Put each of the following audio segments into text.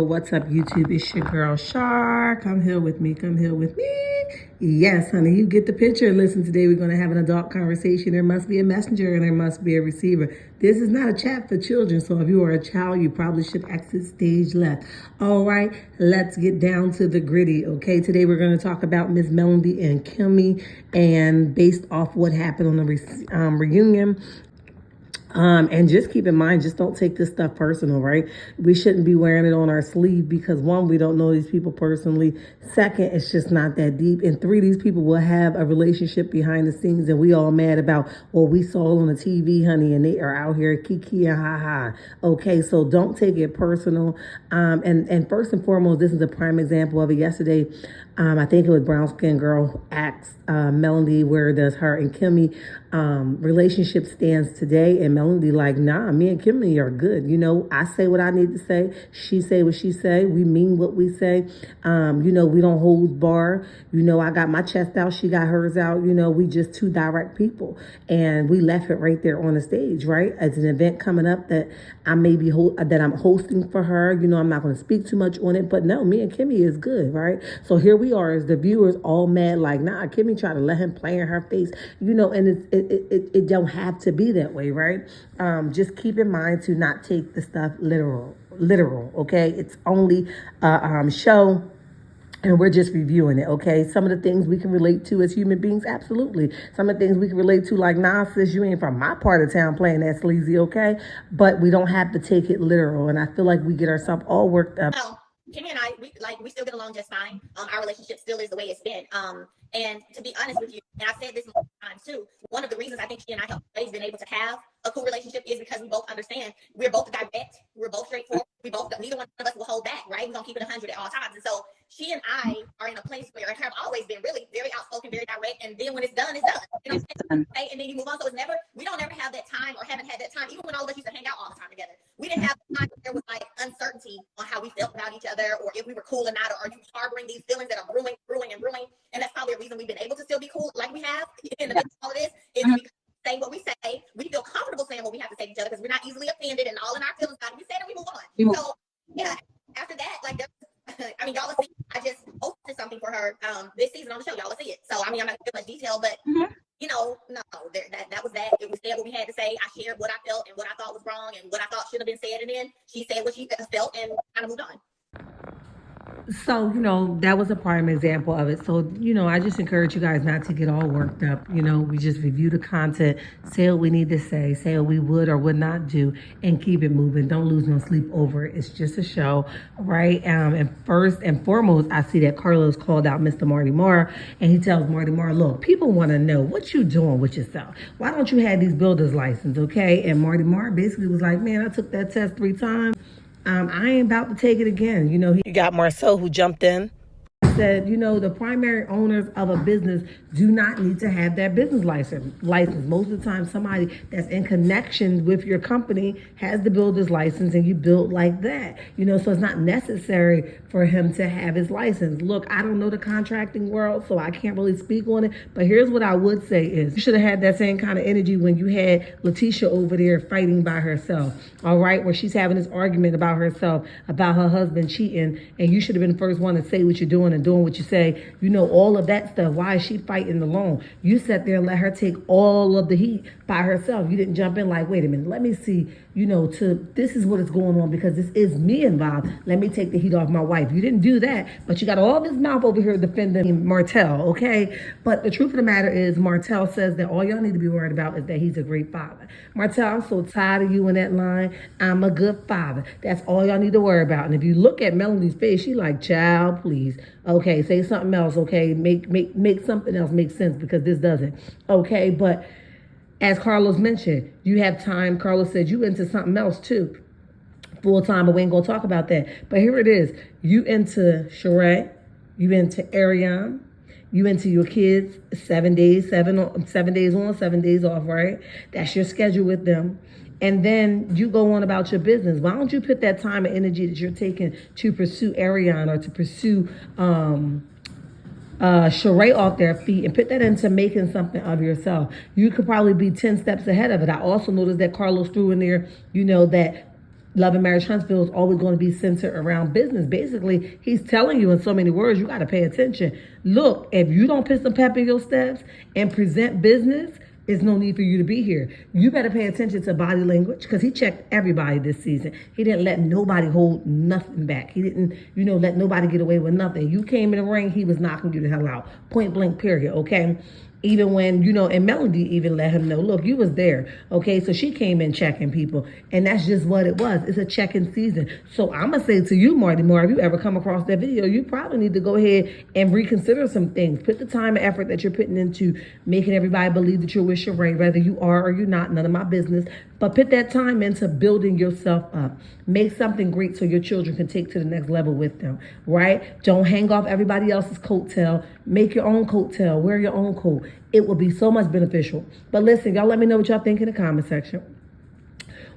what's up, YouTube? It's your girl, Shar. Come here with me. Come here with me. Yes, honey, you get the picture. Listen, today we're going to have an adult conversation. There must be a messenger and there must be a receiver. This is not a chat for children, so if you are a child, you probably should exit stage left. All right, let's get down to the gritty, okay? Today we're going to talk about Miss Melody and Kimmi, and based off what happened on the reunion. And just keep in mind, just don't take this stuff personal, right? We shouldn't be wearing it on our sleeve because one, we don't know these people personally. Second, it's just not that deep. And three, these people will have a relationship behind the scenes and we all mad about what we saw on the TV, honey, and they are out here kiki and ha ha. Okay, so don't take it personal. And first and foremost, this is a prime example of it. Yesterday, I think it was Brown Skin Girl asked Melody where does her and Kimmi relationship stands today, and Melody like, nah, me and Kimmi are good. You know, I say what I need to say. She say what she say. We mean what we say. You know, we don't hold bar. You know, I got my chest out. She got hers out. You know, we just two direct people, and we left it right there on the stage, right? It's an event coming up that I may be that I'm hosting for her. You know, I'm not going to speak too much on it, but no, me and Kimmi is good, right? So here we are as the viewers all mad like, nah, Kimmi tried to let him play in her face, you know, and it don't have to be that way, right? Just keep in mind to not take the stuff literal, okay? It's only a show, and we're just reviewing it, okay? Some of the things we can relate to as human beings, absolutely. Some of the things we can relate to, like, nah, sis, you ain't from my part of town playing that sleazy, okay? But we don't have to take it literal, and I feel like we get ourselves all worked up. Kimmi and I, we still get along just fine. Our relationship still is the way it's been. And to be honest with you, and I've said this multiple times too, one of the reasons I think she and I have always been able to have a cool relationship is because we both understand we're both direct, we're both straightforward, neither one of us will hold back, right? We're gonna keep it 100 at all times. And so she and I are in a place where I have always been really very outspoken, very direct, and then when it's done, it's done. You know what I'm saying? Okay? And then you move on. So we don't ever have that time, or haven't had that time, even when all of us used to hang out all the time together. We didn't have the time where there was like uncertainty on how we felt about each other, or if we were cool or not, or are you harboring these feelings that are brewing. And that's probably a reason we've been able to still be cool like we have in the midst of all of this, is because we say what we say. We feel comfortable saying what we have to say to each other because we're not easily offended and all in our feelings about it. We say it and we move on. So yeah, after that, like, I mean, y'all will see. I just posted something for her this season on the show. Y'all will see it. So I mean, I'm not gonna give much detail, but you know, no, that was that. It was said what we had to say. I shared what I felt and what I thought was wrong and what I thought should have been said, and then she said what she felt and kind of moved on. So, you know, that was a prime example of it. So, you know, I just encourage you guys not to get all worked up. You know, we just review the content, say what we need to say what we would or would not do, and keep it moving. Don't lose no sleep over it. It's just a show, right? And first and foremost, I see that Carlos called out Mr. Marty Marr, and he tells Marty Marr, look, people want to know what you doing with yourself. Why don't you have these builder's license, okay? And Marty Marr basically was like, man, I took that test 3 times. I ain't about to take it again. You know, you got Marcel who jumped in. Said, you know, the primary owners of a business do not need to have that business license. Most of the time, somebody that's in connection with your company has the builder's license, and you build like that. You know, so it's not necessary for him to have his license. Look, I don't know the contracting world, so I can't really speak on it. But here's what I would say is, you should have had that same kind of energy when you had Letitia over there fighting by herself. All right, where she's having this argument about herself, about her husband cheating, and you should have been the first one to say what you're doing and doing what you say, you know, all of that stuff. Why is she fighting alone? You sat there and let her take all of the heat by herself. You didn't jump in like, wait a minute, let me see, you know, this is what is going on because this is me involved. Let me take the heat off my wife. You didn't do that, but you got all this mouth over here defending Martell, okay? But the truth of the matter is, Martell says that all y'all need to be worried about is that he's a great father. Martell, I'm so tired of you in that line. I'm a good father. That's all y'all need to worry about. And if you look at Melanie's face, she like, child, please. Okay, say something else, okay? Make something else make sense because this doesn't. Okay, but as Carlos mentioned, you have time. Carlos said you into something else too. Full time, but we ain't gonna talk about that. But here it is. You into Sheree, you into Ariane, you into your kids 7 days, 7 on, 7 days on, 7 days off, right? That's your schedule with them. And then you go on about your business. Why don't you put that time and energy that you're taking to pursue Ariane or to pursue Sheree off their feet and put that into making something of yourself? You could probably be 10 steps ahead of it. I also noticed that Carlos threw in there, you know, that Love and Marriage Huntsville is always going to be centered around business. Basically, he's telling you in so many words, you got to pay attention. Look, if you don't put some pep in your steps and present business, there's no need for you to be here. You better pay attention to body language because he checked everybody this season. He didn't let nobody hold nothing back. He didn't, let nobody get away with nothing. You came in the ring, he was knocking you the hell out. Point blank, period, okay? Even when, and Melody even let him know, look, you was there, okay? So she came in checking people, and that's just what it was. It's a checking season. So I'm going to say to you, Marty Moore, if you ever come across that video, you probably need to go ahead and reconsider some things. Put the time and effort that you're putting into making everybody believe that you're with Sheree, whether you are or you're not, none of my business. But put that time into building yourself up. Make something great so your children can take to the next level with them, right? Don't hang off everybody else's coattail. Make your own coattail. Wear your own coat. It will be so much beneficial. But listen, y'all let me know what y'all think in the comment section.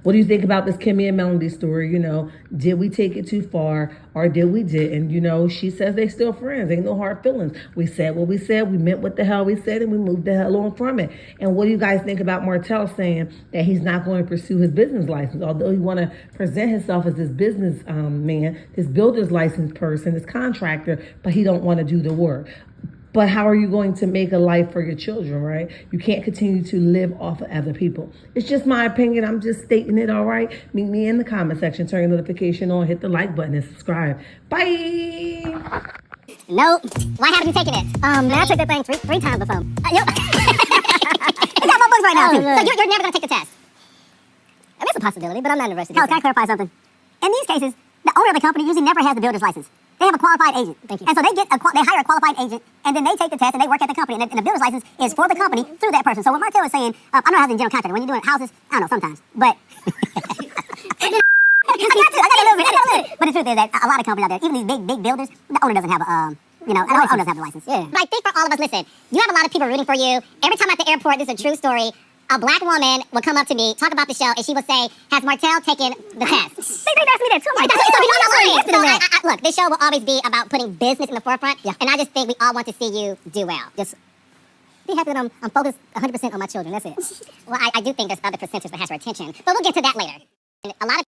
What do you think about this Kimmi and Melody story? Did we take it too far or did we didn't? She says they still friends. Ain't no hard feelings. We said what we said. We meant what the hell we said and we moved the hell on from it. And what do you guys think about Martell saying that he's not going to pursue his business license? Although he want to present himself as this business man, this builder's license person, this contractor, but he don't want to do the work. But how are you going to make a life for your children, right? You can't continue to live off of other people. It's just my opinion. I'm just stating it, all right? Meet me in the comment section. Turn your notification on. Hit the like button and subscribe. Bye. No. Why haven't you taken it? Man, I took that thing three times before. Yep. It's got my books right now, too. So you're never going to take the test? I mean, it's a possibility, but I'm not interested. Can I clarify something? In these cases, the owner of the company usually never has the builder's license. They have a qualified agent. Thank you. And so they hire a qualified agent, and then they take the test, and they work at the company. And the builder's license is for the company through that person. So when Martell is saying, I know housing general contractor, when you're doing houses, I don't know, sometimes. But I got a little bit. But the truth is that a lot of companies out there, even these big builders, the owner doesn't have the owner doesn't have the license. Yeah. But I think for all of us, listen, you have a lot of people rooting for you. Every time at the airport, this is a true story. A black woman would come up to me, talk about the show, and she would say, has Martell taken the test? They asked me that too. Look, this show will always be about putting business in the forefront, and I just think we all want to see you do well. Just be happy that I'm focused 100% on my children. That's it. Well, I do think there's other percentages that has her attention, but we'll get to that later. And a lot of